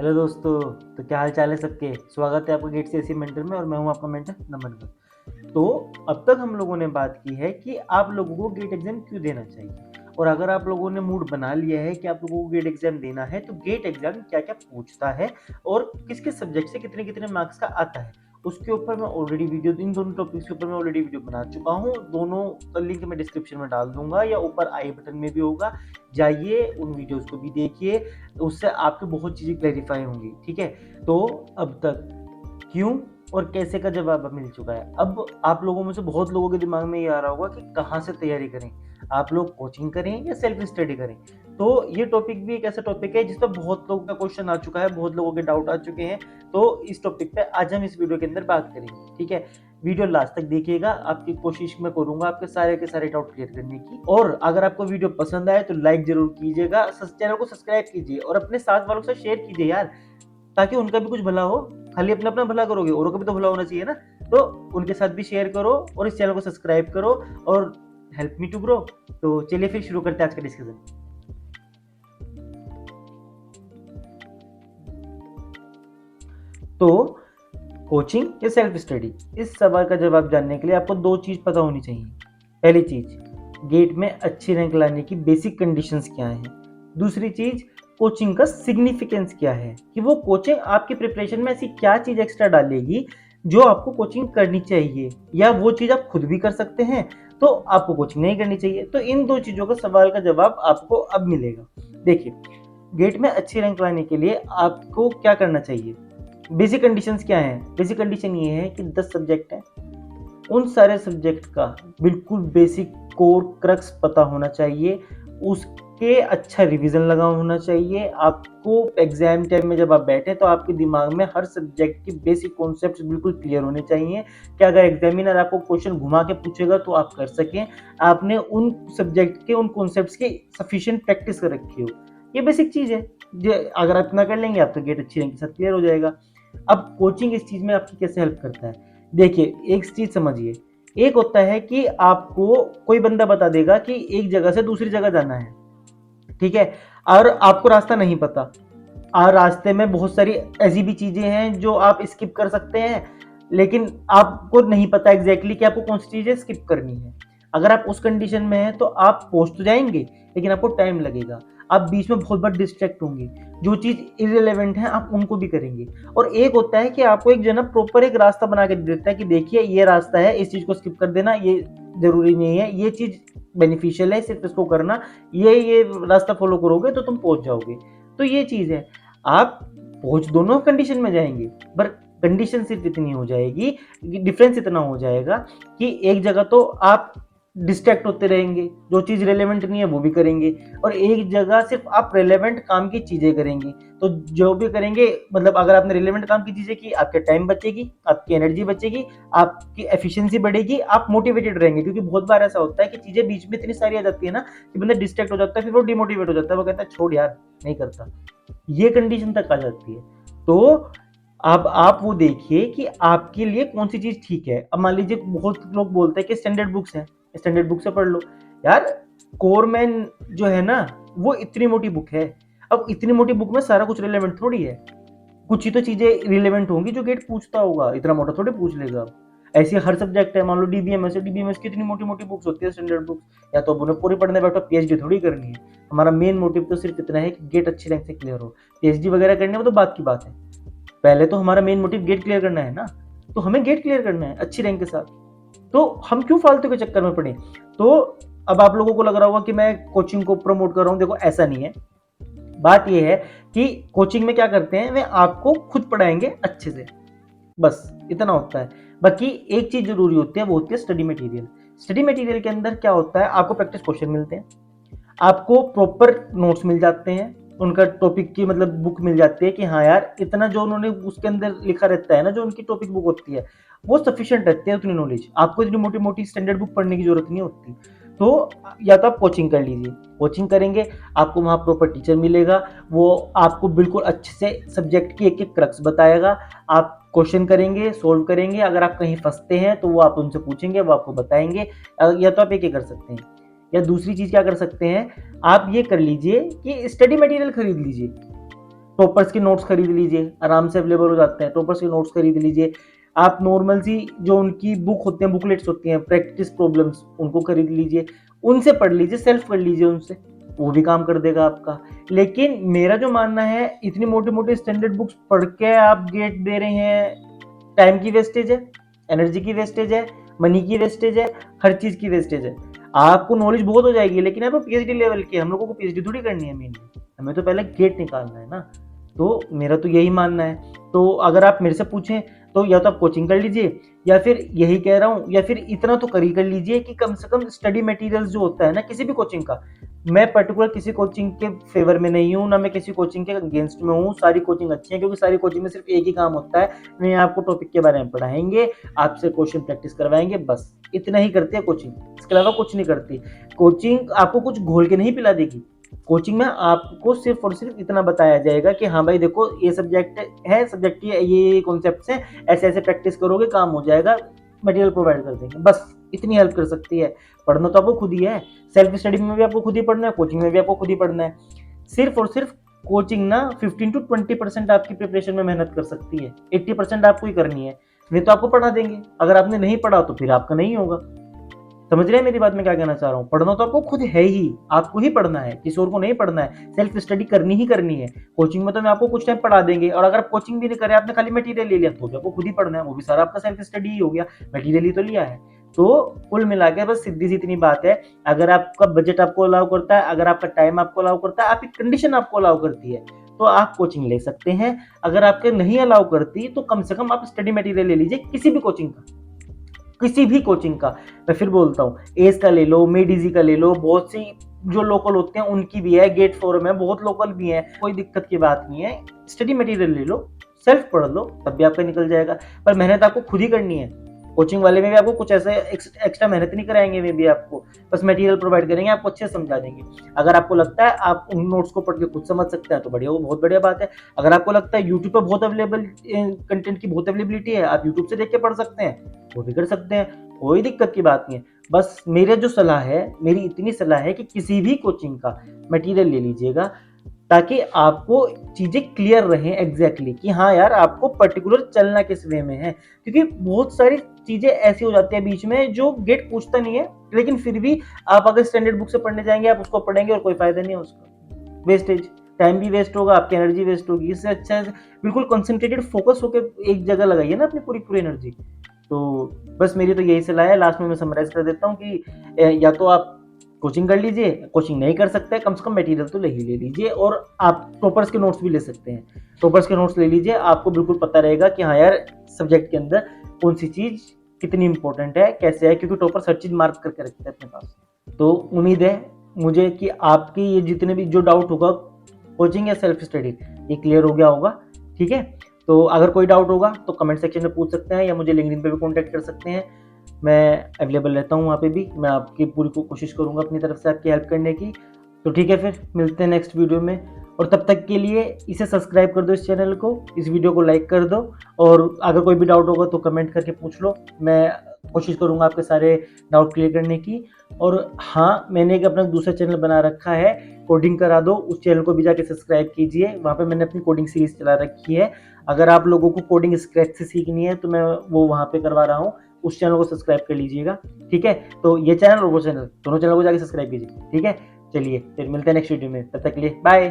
Hello दोस्तों। तो क्या हाल चाल है सबके। स्वागत है आपका गेट से एसी मेंटर में और मैं हूं आपका मेंटर नमन कर। तो अब तक हम लोगों ने बात की है कि आप लोगों को गेट एग्जाम क्यों देना चाहिए, और अगर आप लोगों ने मूड बना लिया है कि आप लोगों को गेट एग्जाम देना है तो गेट एग्जाम क्या क्या पूछता है और किस किस सब्जेक्ट से कितने कितने मार्क्स का आता है, उसके ऊपर मैं ऑलरेडी वीडियो, इन दोनों टॉपिक्स के ऊपर मैं ऑलरेडी वीडियो बना चुका हूँ। दोनों का लिंक मैं डिस्क्रिप्शन में डाल दूंगा या ऊपर आई बटन में भी होगा। जाइए उन वीडियोस को भी देखिए, तो उससे आपकी बहुत चीज़ें क्लैरिफाई होंगी। ठीक है। तो अब तक क्यों और कैसे का जवाब अब मिल चुका है। अब आप लोगों में से बहुत लोगों के दिमाग में ये आ रहा होगा कि कहाँ से तैयारी करें, आप लोग कोचिंग करें या सेल्फ स्टडी करें। तो ये टॉपिक भी एक ऐसा टॉपिक है जिस पर बहुत लोगों का क्वेश्चन आ चुका है, बहुत लोगों के डाउट आ चुके हैं। तो इस टॉपिक पे आज हम इस वीडियो के अंदर बात करेंगे। ठीक है। वीडियो लास्ट तक देखिएगा, आपकी कोशिश मैं करूंगा आपके सारे के सारे डाउट क्लियर करने की। और अगर आपको वीडियो पसंद आए तो लाइक जरूर कीजिएगा, चैनल को सब्सक्राइब कीजिए और अपने साथ वालों के साथ शेयर कीजिए यार, ताकि उनका भी कुछ भला हो। खाली अपना अपना भला करोगे, औरों का भी तो भला होना चाहिए ना। तो उनके साथ भी शेयर करो और इस चैनल को सब्सक्राइब करो और हेल्प मी टू ग्रो। तो चलिए फिर शुरू करते हैं आज का डिस्कशन। तो कोचिंग या सेल्फ स्टडी, इस सवाल का जवाब जानने के लिए आपको दो चीज पता होनी चाहिए। पहली चीज, गेट में अच्छी रैंक लाने की बेसिक कंडीशंस क्या हैं। दूसरी चीज, कोचिंग का सिग्निफिकेंस क्या है, कि वो कोचिंग आपकी प्रिपरेशन में ऐसी क्या चीज एक्स्ट्रा डालेगी जो आपको कोचिंग करनी चाहिए, या वो चीज आप खुद भी कर सकते हैं तो आपको कोचिंग नहीं करनी चाहिए। तो इन दो चीजों का सवाल का जवाब आपको अब मिलेगा। देखिए, गेट में अच्छी रैंक लाने के लिए आपको क्या करना चाहिए। बेसिक कंडीशंस क्या है। बेसिक कंडीशन ये है कि 10 सब्जेक्ट हैं, उन सारे सब्जेक्ट का बिल्कुल बेसिक कोर क्रक्स पता होना चाहिए, उसके अच्छा रिवीजन लगा होना चाहिए। आपको एग्जाम टाइम में जब आप बैठे तो आपके दिमाग में हर सब्जेक्ट की बेसिक कॉन्सेप्ट्स बिल्कुल क्लियर होने चाहिए कि अगर एग्जामिनर आपको क्वेश्चन घुमा के पूछेगा तो आप कर सकें, आपने उन सब्जेक्ट के उन कॉन्सेप्ट्स की सफिशिएंट प्रैक्टिस कर रखी हो। ये बेसिक चीज़ है, जो अगर आप इतना कर लेंगे आप तो गेट अच्छी रैंक के साथ क्लियर हो जाएगा। अब कोचिंग इस चीज़ में आपकी कैसे हेल्प करता है। देखिए, एक चीज समझिए, एक होता है कि आपको कोई बंदा बता देगा कि एक जगह से दूसरी जगह जाना है, ठीक है, और आपको रास्ता नहीं पता, और रास्ते में बहुत सारी ऐसी भी चीजें हैं जो आप स्किप कर सकते हैं, लेकिन आपको नहीं पता एग्जैक्टली कि आपको कौन सी चीजें स्किप करनी है। अगर आप उस कंडीशन में हैं तो आप पहुंच तो जाएंगे, लेकिन आपको टाइम लगेगा, आप बीच में बहुत बार डिस्ट्रैक्ट होंगे, जो चीज इररिलेवेंट है आप उनको भी करेंगे। और एक होता है कि आपको एक जना प्रॉपर एक रास्ता बना के देता है कि देखिए ये रास्ता है, इस चीज को स्किप कर देना, ये जरूरी नहीं है, ये चीज बेनिफिशियल है, सिर्फ इसको करना, ये रास्ता फॉलो करोगे तो तुम पहुंच जाओगे। तो ये चीज है, आप पहुंच दोनों कंडीशन में जाएंगे, पर कंडीशन सिर्फ इतनी हो जाएगी, डिफरेंस इतना हो जाएगा कि एक जगह तो आप डिस्ट्रैक्ट होते रहेंगे, जो चीज रेलेवेंट नहीं है वो भी करेंगे, और एक जगह सिर्फ आप रेलेवेंट काम की चीजें करेंगे। तो जो भी करेंगे, मतलब अगर आपने रिलेवेंट काम की चीजें की, आपके टाइम बचेगी, आपकी एनर्जी बचेगी, आपकी एफिशिएंसी बढ़ेगी, आप मोटिवेटेड रहेंगे। क्योंकि बहुत बार ऐसा होता है कि चीजें बीच में इतनी सारी आ जाती है ना कि बंदा डिस्ट्रैक्ट हो जाता है, फिर वो डिमोटिवेट हो जाता है, वो कहता है छोड़ यार नहीं करता, ये कंडीशन तक आ जाती है। तो अब आप वो देखिए कि आपके लिए कौन सी चीज ठीक है। अब मान लीजिए बहुत लोग बोलते हैं कि स्टैंडर्ड बुक्स है, स्टैंडर्ड बुक से पढ़ लो। यार, कोरमैन जो है ना, वो इतनी मोटी बुक है। अब इतनी मोटी बुक में सारा कुछ रिलेवेंट थोड़ी है, कुछ ही तो चीजें रिलेवेंट होंगी जो गेट पूछता होगा, इतना मोटा थोड़ी पूछ लेगा। ऐसे हर सब्जेक्ट है, मान लो डीबीएमएस है, डीबीएमएस की इतनी मोटी मोटी बुक्स होती है स्टैंडर्ड बुक्स, या तो अब उन्हें पूरी पढ़ने बैठो, पीएचडी थोड़ी करनी है। हमारा मेन मोटिव तो सिर्फ इतना है कि गेट अच्छी रैंक से क्लियर हो। पीएचडी वगैरह करने में तो बात की बात है, पहले तो हमारा मेन मोटिव गेट क्लियर करना है ना। तो हमें गेट क्लियर करना है अच्छी रैंक के साथ, तो हम क्यों फालतू के चक्कर में पड़े। तो अब आप लोगों को लग रहा होगा कि मैं कोचिंग को प्रमोट कर रहा हूं, देखो ऐसा नहीं है। बात यह है कि कोचिंग में क्या करते हैं, वे आपको खुद पढ़ाएंगे अच्छे से, बस इतना होता है। बाकी एक चीज जरूरी होती है, वो होती है स्टडी मटेरियल। स्टडी मटेरियल के अंदर क्या होता है, आपको प्रैक्टिस क्वेश्चन मिलते हैं, आपको प्रॉपर नोट्स मिल जाते हैं, उनका टॉपिक की मतलब बुक मिल जाती है कि हाँ यार इतना जो उन्होंने उसके अंदर लिखा रहता है ना, जो उनकी टॉपिक बुक होती है वो सफिशिएंट रहती है, उतनी नॉलेज आपको इतनी मोटी मोटी स्टैंडर्ड बुक पढ़ने की जरूरत नहीं होती। तो या तो आप कोचिंग कर लीजिए, कोचिंग करेंगे आपको वहाँ प्रॉपर टीचर मिलेगा, वो आपको बिल्कुल अच्छे से सब्जेक्ट की एक एक क्रक्स बताएगा, आप क्वेश्चन करेंगे, सोल्व करेंगे, अगर आप कहीं फंसते हैं तो वो आप उनसे पूछेंगे, वो आपको बताएंगे। या तो आप एक कर सकते हैं, या दूसरी चीज क्या कर सकते हैं, आप ये कर लीजिए कि स्टडी मटेरियल खरीद लीजिए। टॉपर्स के नोट्स खरीद लीजिए, आराम से अवेलेबल हो जाते हैं, टॉपर्स के नोट्स खरीद लीजिए। आप नॉर्मल सी जो उनकी बुक होती हैं, बुकलेट्स होती हैं, प्रैक्टिस प्रॉब्लम्स, उनको खरीद लीजिए, उनसे पढ़ लीजिए, सेल्फ कर लीजिए उनसे, वो भी काम कर देगा आपका। लेकिन मेरा जो मानना है, इतनी मोटी मोटी स्टैंडर्ड बुक्स पढ़ के आप गेट दे रहे हैं, टाइम की वेस्टेज है, एनर्जी की वेस्टेज है, मनी की वेस्टेज है, हर चीज की वेस्टेज है। आपको नॉलेज बहुत हो जाएगी, लेकिन आपको पीएचडी लेवल की, हम लोगों को पीएचडी थोड़ी करनी है मेनली, हमें तो पहले गेट निकालना है ना। तो मेरा तो यही मानना है। तो अगर आप मेरे से पूछें तो या तो आप कोचिंग कर लीजिए, या फिर यही कह रहा हूँ, या फिर इतना तो कर लीजिए कि कम से कम स्टडी मटेरियल्स जो होता है ना किसी भी कोचिंग का, मैं पर्टिकुलर किसी कोचिंग के फेवर में नहीं हूँ, ना मैं किसी कोचिंग के अगेंस्ट में हूँ, सारी कोचिंग अच्छी है, क्योंकि सारी कोचिंग में सिर्फ एक ही काम होता है, मैं आपको टॉपिक के बारे में पढ़ाएंगे, आपसे क्वेश्चन प्रैक्टिस करवाएंगे, बस इतना ही करती है कोचिंग, इसके अलावा कुछ नहीं करती। कोचिंग आपको कुछ घोल के नहीं पिला देगी, कोचिंग में आपको सिर्फ और सिर्फ इतना बताया जाएगा कि हाँ भाई देखो ये सब्जेक्ट है, सब्जेक्ट की ये कॉन्सेप्ट्स हैं, ऐसे ऐसे प्रैक्टिस करोगे काम हो जाएगा, मटेरियल प्रोवाइड कर देंगे, बस इतनी हेल्प कर सकती है। पढ़ना तो आपको खुद ही है, सेल्फ स्टडी में भी आपको खुद ही पढ़ना है, कोचिंग में भी आपको खुद ही पढ़ना है। सिर्फ और सिर्फ कोचिंग ना 15 to 20% आपकी प्रिपरेशन में मेहनत कर सकती है, 80% आपको ही करनी है, नहीं तो आपको पढ़ा देंगे, अगर आपने नहीं पढ़ा तो फिर आपका नहीं होगा। समझ रहे हैं मेरी बात, मैं क्या कहना चाह रहा हूँ? पढ़ना तो आपको खुद है ही, आपको ही पढ़ना है, किसी और को नहीं पढ़ना है, सेल्फ स्टडी करनी ही करनी है। कोचिंग में तो मैं आपको कुछ टाइम पढ़ा देंगे, और अगर आप कोचिंग भी नहीं करे, आपने खाली मटेरियल ले लिया, तो भी आपको खुद ही पढ़ना है, वो भी सारा आपका सेल्फ स्टडी ही हो गया, मटेरियल ही तो लिया है। तो कुल मिला के बस सीधी सी इतनी बात है, अगर आपका बजट आपको अलाउ करता है, अगर आपका टाइम आपको अलाउ करता है, आपकी कंडीशन आपको अलाउ करती है, तो आप कोचिंग ले सकते हैं। अगर आपके नहीं अलाउ करती, तो कम से कम आप स्टडी मटेरियल ले लीजिए किसी भी कोचिंग का, किसी भी कोचिंग का। मैं फिर बोलता हूँ, एस का ले लो, मेडिजी का ले लो, बहुत सी जो लोकल होते हैं उनकी भी है, गेट फोरम है, बहुत लोकल भी है, कोई दिक्कत की बात नहीं है। स्टडी मटेरियल ले लो, सेल्फ पढ़ लो, तब भी आपका निकल जाएगा, पर मेहनत आपको खुद ही करनी है। कोचिंग वाले में भी आपको कुछ ऐसे एक्स्ट्रा मेहनत नहीं कराएंगे, वे भी आपको बस मटेरियल प्रोवाइड करेंगे, आपको अच्छे से समझा देंगे। अगर आपको लगता है आप उन नोट्स को पढ़ के खुद समझ सकते हैं तो बढ़िया, वो बहुत बढ़िया बात है। अगर आपको लगता है यूट्यूब पर बहुत अवेलेबल कंटेंट की बहुत अवेलेबिलिटी है, आप यूट्यूब से देख के पढ़ सकते हैं, वो भी कर सकते हैं, कोई दिक्कत की बात नहीं है। बस मेरे जो सलाह है, मेरी इतनी सलाह है कि किसी भी कोचिंग का मटेरियल ले लीजिएगा, ताकि आपको चीजें क्लियर रहें एग्जैक्टली कि हाँ यार आपको पर्टिकुलर चलना किस वे में है। क्योंकि बहुत सारी चीजें ऐसी हो जाती है बीच में जो गेट पूछता नहीं है, लेकिन फिर भी आप अगर स्टैंडर्ड बुक से पढ़ने जाएंगे, आप उसको पढ़ेंगे और कोई फायदा नहीं है उसका, वेस्टेज, टाइम भी वेस्ट होगा, आपकी एनर्जी वेस्ट होगी। इससे अच्छा है बिल्कुल कंसंट्रेटेड फोकस होकर एक जगह लगाइए ना अपनी पूरी पूरी एनर्जी। तो बस मेरी तो यही सलाह है, लास्ट में मैं समराइज कर देता हूँ कि या तो आप कोचिंग कर लीजिए, कोचिंग नहीं कर सकते कम से कम मटेरियल तो ले ही ले लीजिए, और आप टॉपर्स के नोट्स भी ले सकते हैं, टॉपर्स के नोट्स ले लीजिए, आपको बिल्कुल पता रहेगा कि हाँ यार सब्जेक्ट के अंदर कौन सी चीज कितनी इंपॉर्टेंट है, कैसे है, क्योंकि टॉपर्स हर चीज मार्क करके रखते हैं अपने पास। तो उम्मीद है मुझे कि आपकी ये जितने भी जो डाउट होगा कोचिंग या सेल्फ स्टडी, ये क्लियर हो गया होगा। ठीक है, तो अगर कोई डाउट होगा तो कमेंट सेक्शन में पूछ सकते हैं, या मुझे लिंक्डइन पे भी कॉन्टैक्ट कर सकते हैं, मैं अवेलेबल रहता हूँ वहाँ पे भी, मैं आपकी पूरी कोशिश करूँगा अपनी तरफ से आपकी हेल्प करने की। तो ठीक है, फिर मिलते हैं नेक्स्ट वीडियो में, और तब तक के लिए इसे सब्सक्राइब कर दो, इस चैनल को, इस वीडियो को लाइक कर दो, और अगर कोई भी डाउट होगा तो कमेंट करके पूछ लो, मैं कोशिश करूँगा आपके सारे डाउट क्लियर करने की। और हाँ, मैंने एक अपना दूसरा चैनल बना रखा है, कोडिंग करा दो, उस चैनल को भी जाके सब्सक्राइब कीजिए, वहाँ पे मैंने अपनी कोडिंग सीरीज चला रखी है। अगर आप लोगों को कोडिंग स्क्रैच से सीखनी है तो मैं वो वहाँ पे करवा रहा हूँ, उस चैनल को सब्सक्राइब कर लीजिएगा। ठीक है, तो ये चैनल और वो चैनल, दोनों चैनल को जाके सब्सक्राइब कीजिए। ठीक है, चलिए फिर मिलते हैं नेक्स्ट वीडियो में, तब तक के लिए बाय।